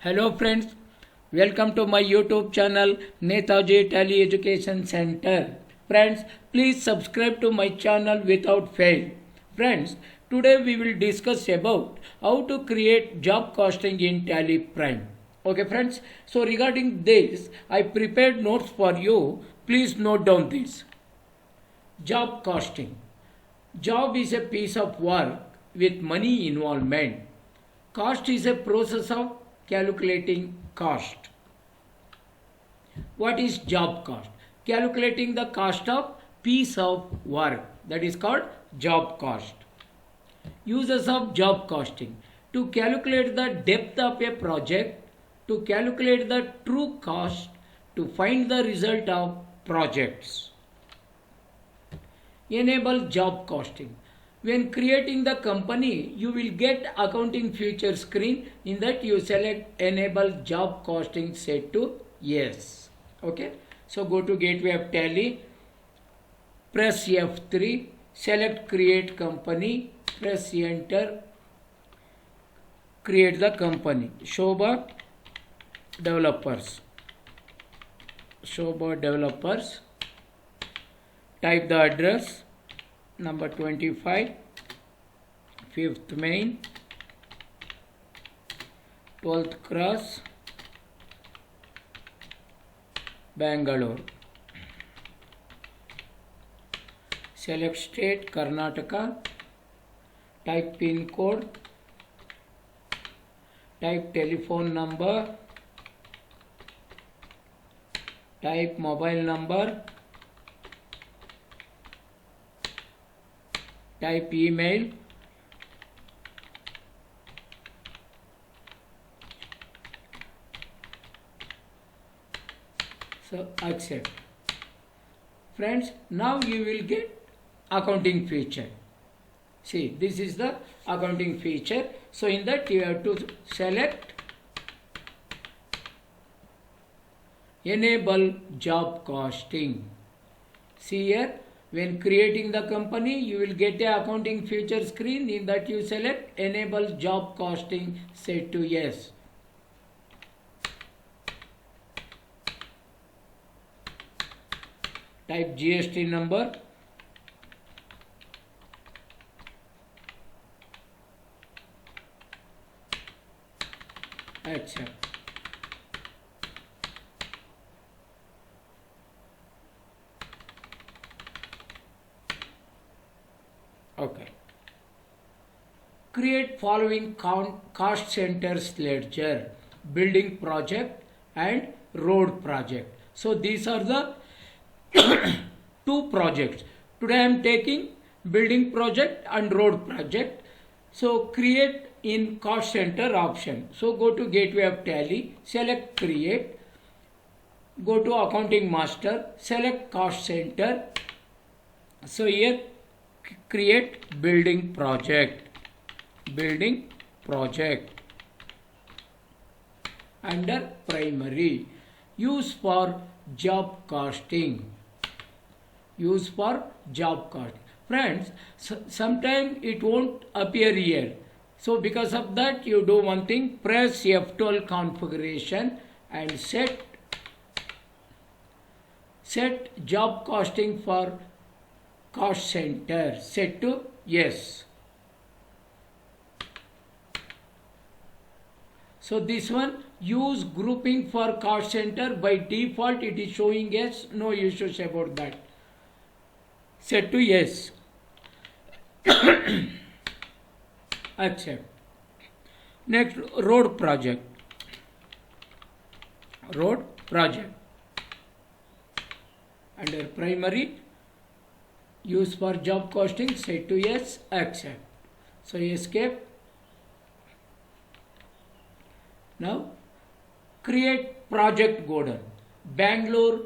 Hello friends, welcome to my YouTube channel Netaji Tally Education Center. Friends, please subscribe to my channel without fail. Friends, today we will discuss about how to create job costing in Tally Prime. Okay friends, so regarding this, I prepared notes for you. Please note down this. Job costing. Job is a piece of work with money involvement. Cost is a process of calculating cost. What is job cost? Calculating the cost of piece of work. That is called job cost. Uses of job costing. To calculate the depth of a project, to calculate the true cost, to find the result of projects. Enable job costing. When creating the company, you will get accounting future screen. In that you select enable job costing, set to yes. Okay. So go to gateway of Tally, press F3, select create company, press enter, create the company. Shobha Developers. Shobha Developers. Type the address, number 25, 5th Main, 12th Cross, Bangalore. Select state, Karnataka. Type pin code. Type telephone number. Type mobile number. Type email. So accept. Friends, now you will get accounting feature. See, this is the accounting feature. So in that you have to select enable job costing. See here, when creating the company, you will get a accounting feature screen. In that you select enable job costing, set to yes. Type GST number. Accept. Okay. Create following cost centers ledger, building project and road project. So these are the two projects. Today I am taking building project and road project. So create in cost center option. So go to gateway of Tally, select create, go to accounting master, select cost center. So here create building project under primary, use for job costing, friends. Sometimes it won't appear here, so because of that you do one thing, press F12 configuration and set job costing for cost center, set to yes. So this one, use grouping for cost center. By default it is showing yes, no issues about that. Set to yes. Accept. Next, road project. Under primary, use for job costing, set to yes, accept. So escape. Now create project Godon, Bangalore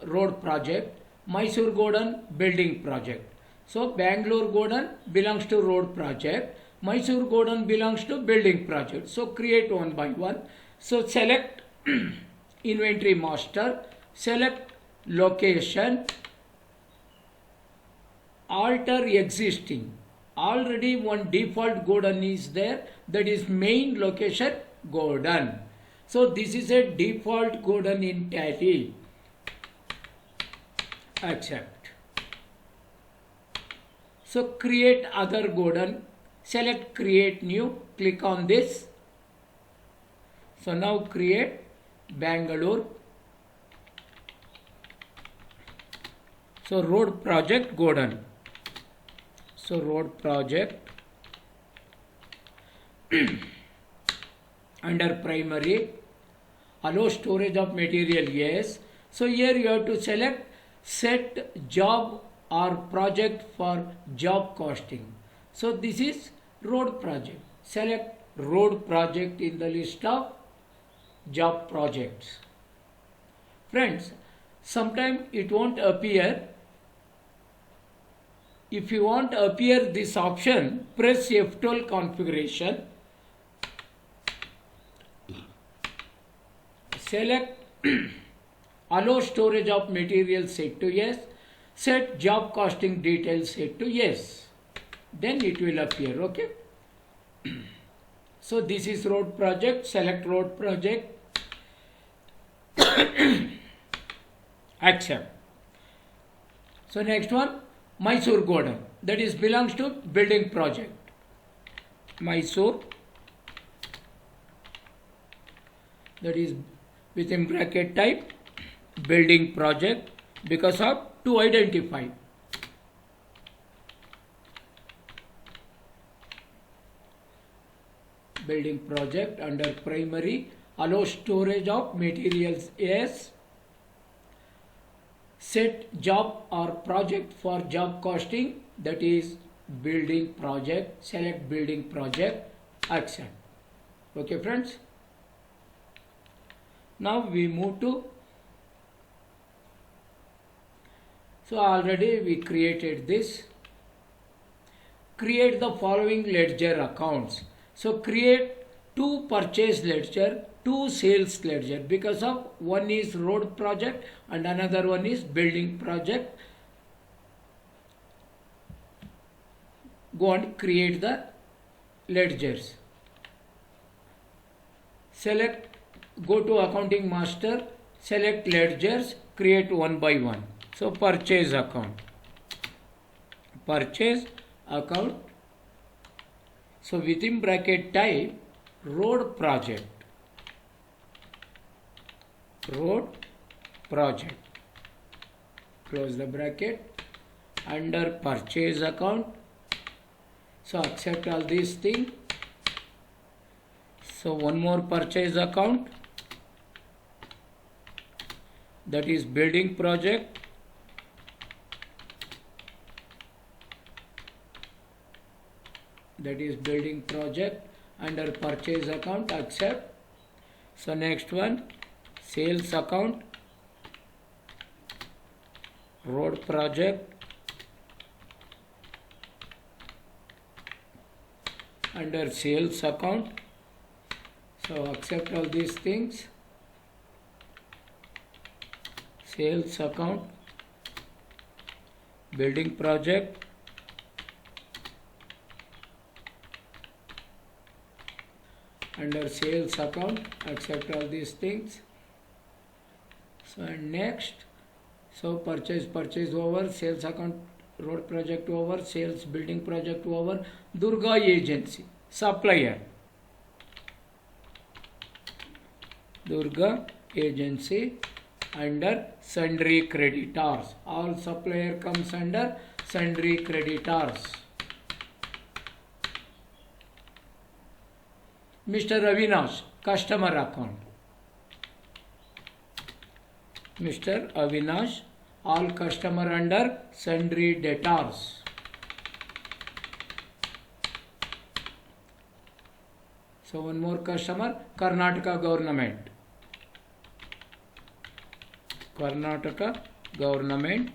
road project, Mysore Godon building project. So Bangalore Godon belongs to road project, Mysore Godon belongs to building project. So create one by one. So select inventory master, select location, alter existing. Already one default Godon is there, that is main location Godon. So this is a default codon in Tally. Accept. So create other codon. Select create new. Click on this. So now create Bangalore. So road project codon. So road project under primary, allow storage of material, yes. So here you have to select set job or project for job costing. So this is road project. Select road project in the list of job projects. Friends, sometimes it won't appear. If you want to appear this option, press F12 configuration. Select allow storage of material set to yes. Set job costing details set to yes. Then it will appear, okay. So this is road project. Select road project. Accept. So next one, Mysore codon, that is belongs to building project. Mysore, that is within bracket type building project, because of to identify. Building project under primary, allow storage of materials, yes. Set job or project for job costing, that is building project. Select building project. Accept. Okay friends. Now we move to, so already we created this. Create the following ledger accounts. So create 2 purchase ledger, 2 sales ledger, because of one is road project and another one is building project. Go and create the ledgers. Select, go to accounting master, select ledgers, create one by one. So purchase account. Purchase account. So within bracket type road project. Road project. Close the bracket. Under purchase account. So accept all these things. So one more purchase account, that is building project. That is building project under purchase account. Accept. So next one, sales account, road project, under sales account. So accept all these things. Sales account, building project, under sales account. Accept all these things. So next, so purchase over, sales account, road project over, sales building project over. Durga agency, supplier. Durga agency under sundry creditors. All supplier comes under sundry creditors. Mr. Avinash, customer account. Mr. Avinash, all customer under sundry debtors. So one more customer, Karnataka government. Karnataka government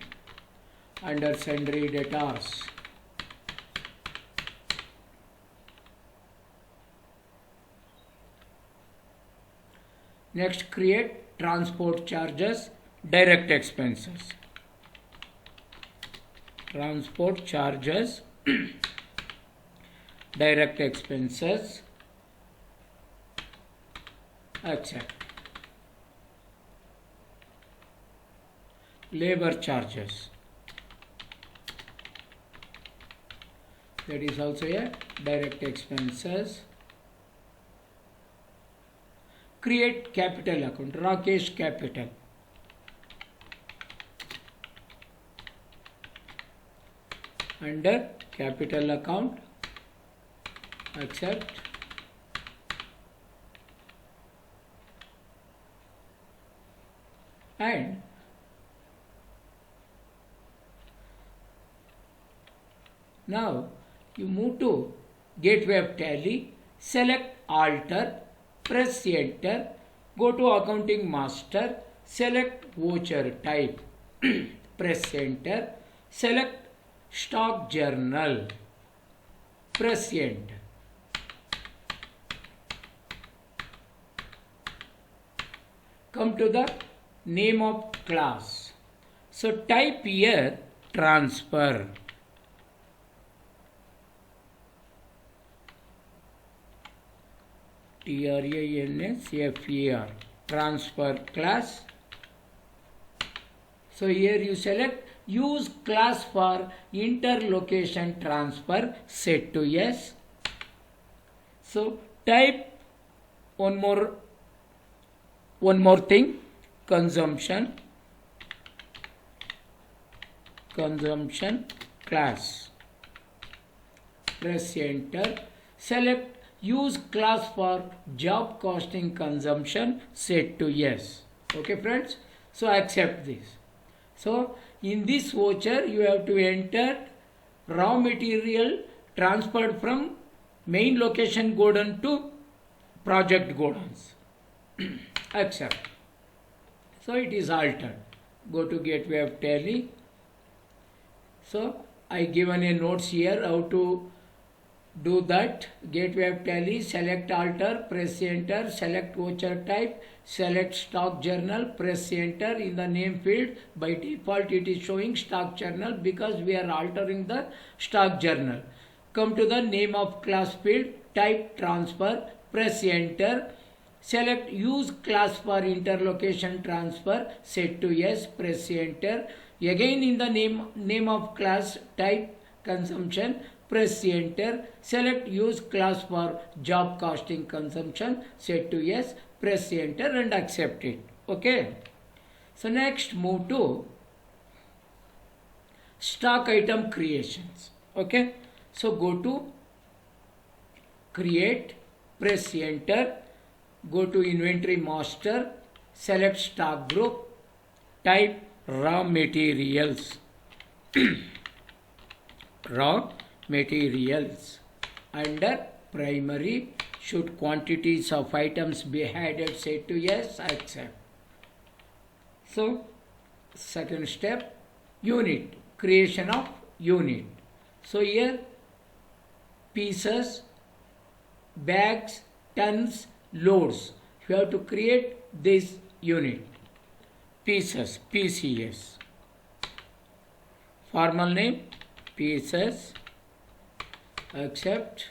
under sundry debtors. Next, create transport charges, direct expenses. Transport charges, direct expenses. accept. Labor charges, that is also a direct expenses. Create capital account, Rakesh Capital. Under capital account, accept. And now you move to Gateway of Tally, select Alter, press Enter, go to Accounting Master, select Voucher Type, press Enter, select Stock Journal, press Enter. Come to the name of class. So type here transfer. TRANSFER, transfer class. So here you select use class for interlocation transfer, set to yes. So type one more thing, consumption class, press enter, select use class for job costing consumption, set to yes. Okay friends, so accept this. So in this voucher you have to enter raw material transferred from main location godown to project godowns. Accept. So it is altered. Go to Gateway of Tally. So I given a notes here how to do that. Gateway of Tally, select alter, press enter, select voucher type, select stock journal, press enter. In the name field by default it is showing stock journal because we are altering the stock journal. Come to the name of class field, type transfer, press enter, select use class for interlocation transfer, set to yes, press enter. Again in the name of class, type consumption, press enter, select use class for job costing consumption, set to yes, press enter and accept it. Okay. So next move to stock item creations. Okay. So go to create, press enter, go to inventory master, select stock group, type raw materials. Raw materials. Under primary, should quantities of items be added, set to yes, accept. So second step, unit, creation of unit. So here pieces, bags, tons, loads. You have to create this unit. Pieces, PCS. Formal name, pieces, accept.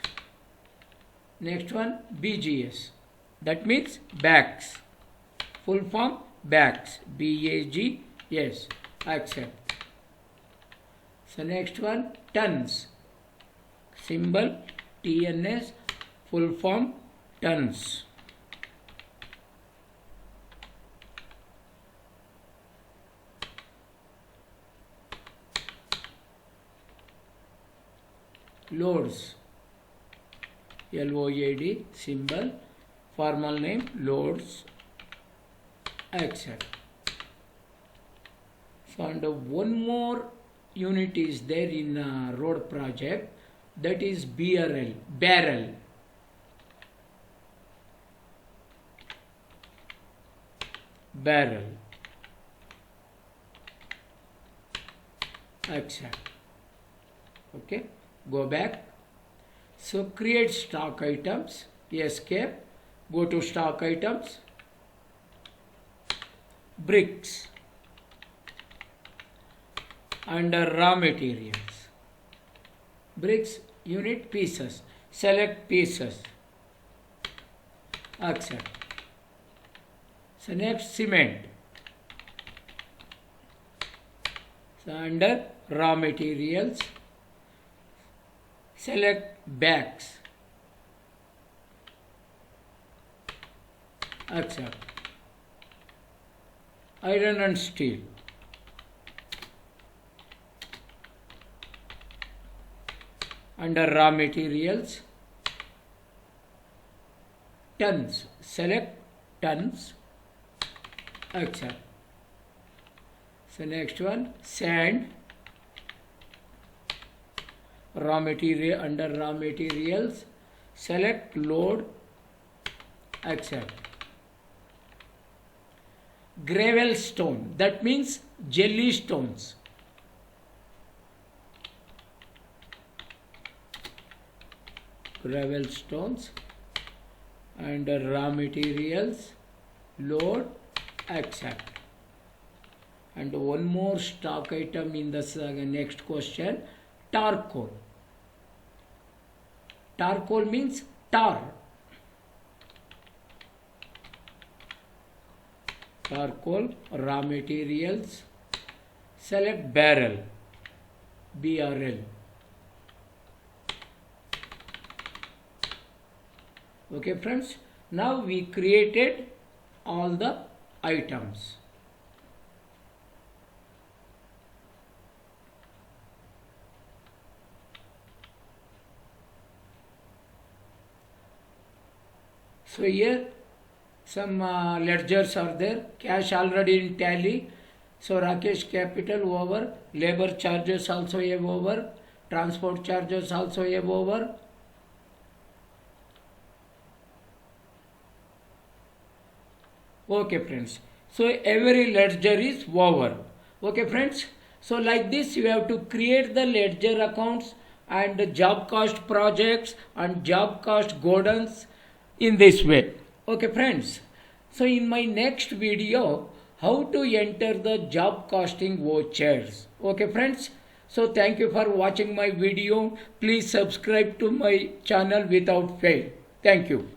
Next one, BGS. That means bags. Full form, bags. BAGS. Accept. So next one, tons. Symbol, TNS. Full form, tons. Loads, LOAD symbol, formal name, loads, accept. So and one more unit is there in road project, that is BRL, barrel. Barrel, accept. Okay, go back. So create stock items, escape, go to stock items, bricks, under raw materials, bricks, unit, pieces, select pieces, accept. So next cement. So under raw materials, select bags. Accept. Iron and steel. Under raw materials, tons. Select tons. Accept. So next one, sand. Raw material, under raw materials, select load. Accept. Gravel stone, that means jelly stones. Gravel stones. Under raw materials, load. Accept. And one more stock item in the next question, charcoal. Charcoal means tar. Charcoal, raw materials, select barrel, BRL. Okay friends, now we created all the items. So here some ledgers are there. Cash already in tally. So Rakesh capital over. Labor charges also have over. Transport charges also have over. Okay friends. So every ledger is over. Okay friends. So like this you have to create the ledger accounts and job cost projects and job cost godowns in this way. Okay friends, so in my next video, how to enter the job costing vouchers. Okay friends, so thank you for watching my video. Please subscribe to my channel without fail. Thank you.